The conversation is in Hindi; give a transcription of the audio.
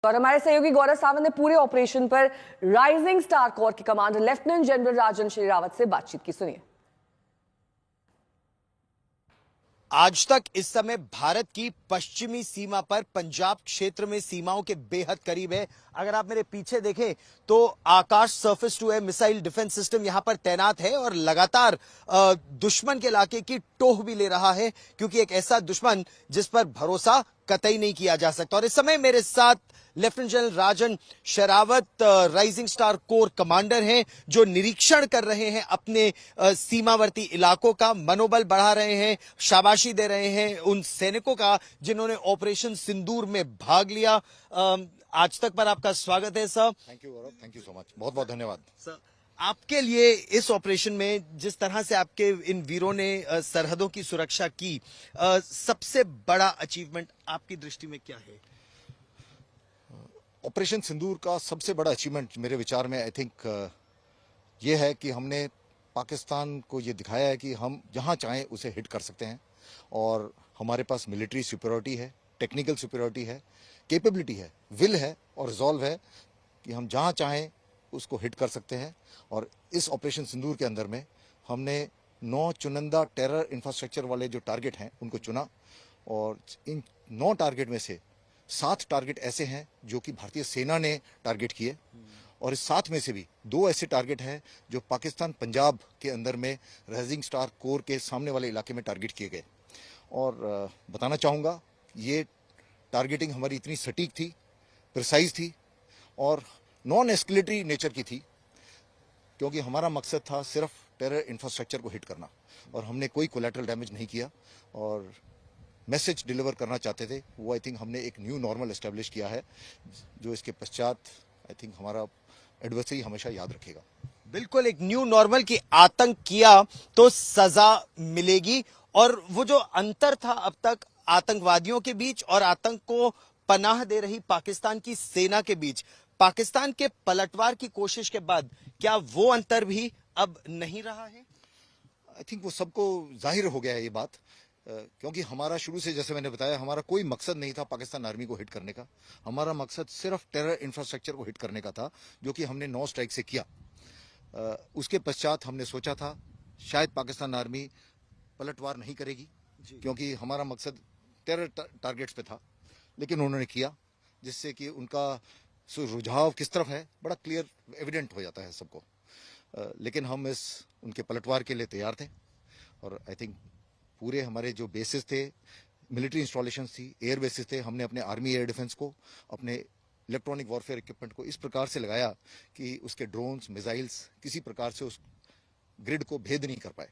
और हमारे सहयोगी गौरव सावंत ने पूरे ऑपरेशन पर राइजिंग स्टार कोर के commander lieutenant general Rajan Sherawat से बातचीत की। सुनिए। आज तक इस समय भारत की पश्चिमी सीमा पर पंजाब क्षेत्र में सीमाओं के बेहद करीब है। अगर आप मेरे पीछे देखें तो Akash surface to air missile defence system यहां पर तैनात है और लगातार दुश्मन के इलाके की टोह भी ले रहा है, क्योंकि एक ऐसा दुश्मन जिस पर भरोसा कतई नहीं किया जा सकता। और इस समय मेरे साथ lieutenant general Rajan Sherawat rising star corps commander हैं, जो निरीक्षण कर रहे हैं अपने सीमावर्ती इलाकों का, मनोबल बढ़ा रहे हैं, शाबाशी दे रहे हैं उन सैनिकों का जिन्होंने ऑपरेशन सिंदूर में भाग लिया। आज तक पर आपका स्वागत है sir. Thank you Gaurav, thank you so much, बहुत बहुत धन्यवाद सर। आपके लिए इस ऑपरेशन में जिस तरह से आपके इन वीरों ने सरहदों की सुरक्षा की, सबसे बड़ा अचीवमेंट आपकी दृष्टि में क्या है? ऑपरेशन सिंदूर का सबसे बड़ा अचीवमेंट मेरे विचार में आई थिंक ये है कि हमने पाकिस्तान को ये दिखाया है कि हम जहां चाहें उसे हिट कर सकते हैं और हमारे पास मिलिट्री सुपीरियरिटी है, टेक्निकल सुपीरियरिटी है, कैपेबिलिटी है, विल है और रिजॉल्व है कि हम जहां चाहें उसको हिट कर सकते हैं। और इस ऑपरेशन सिंदूर के अंदर में हमने 9 चुनिंदा टेरर इंफ्रास्ट्रक्चर वाले जो टारगेट हैं उनको चुना और इन 9 टारगेट में से 7 टारगेट ऐसे हैं जो कि भारतीय सेना ने टारगेट किए और इस 7 में से भी 2 ऐसे टारगेट हैं जो पाकिस्तान पंजाब के अंदर में राइजिंग स्टार कोर के सामने वाले इलाके में टारगेट किए गए। और बताना चाहूँगा ये टारगेटिंग हमारी इतनी सटीक थी, प्रिसाइज थी और नॉन एस्केलेटरी नेचर की थी, क्योंकि हमारा मकसद था सिर्फ टेरर इंफ्रास्ट्रक्चर को हिट करना और हमने कोई कोलैटरल डैमेज नहीं किया और मैसेज डिलीवर करना चाहते थे। वो आई थिंक हमने एक न्यू नॉर्मल एस्टेब्लिश किया है, जो इसके पश्चात आई थिंक हमारा एडवर्सरी हमेशा याद रखेगा। बिल्कुल, एक न्यू नॉर्मल की आतंक किया तो सजा मिलेगी। और वो जो अंतर था अब तक आतंकवादियों के बीच और आतंक को पनाह दे रही पाकिस्तान की सेना के बीच, पाकिस्तान के पलटवार की कोशिश के बाद क्या वो अंतर भी अब नहीं रहा है? आई थिंक वो सबको जाहिर हो गया है ये बात, क्योंकि हमारा शुरू से, जैसे मैंने बताया, हमारा कोई मकसद नहीं था पाकिस्तान आर्मी को हिट करने का। हमारा मकसद सिर्फ टेरर इंफ्रास्ट्रक्चर को हिट करने का था, जो कि हमने 9 स्ट्राइक से किया। उसके पश्चात हमने सोचा था शायद पाकिस्तान आर्मी पलटवार नहीं करेगी, क्योंकि हमारा मकसद टेरर टारगेट्स पे था, लेकिन उन्होंने किया, जिससे कि उनका रुझाव किस तरफ है बड़ा क्लियर एविडेंट हो जाता है सबको। लेकिन हम इस उनके पलटवार के लिए तैयार थे और आई थिंक पूरे हमारे जो बेसिस थे, मिलिट्री इंस्टॉलेशन थी, एयर बेसिस थे, हमने अपने आर्मी एयर डिफेंस को, अपने इलेक्ट्रॉनिक वॉरफेयर इक्विपमेंट को इस प्रकार से लगाया कि उसके ड्रोन्स, मिसाइल्स किसी प्रकार से उस ग्रिड को भेद नहीं कर पाए।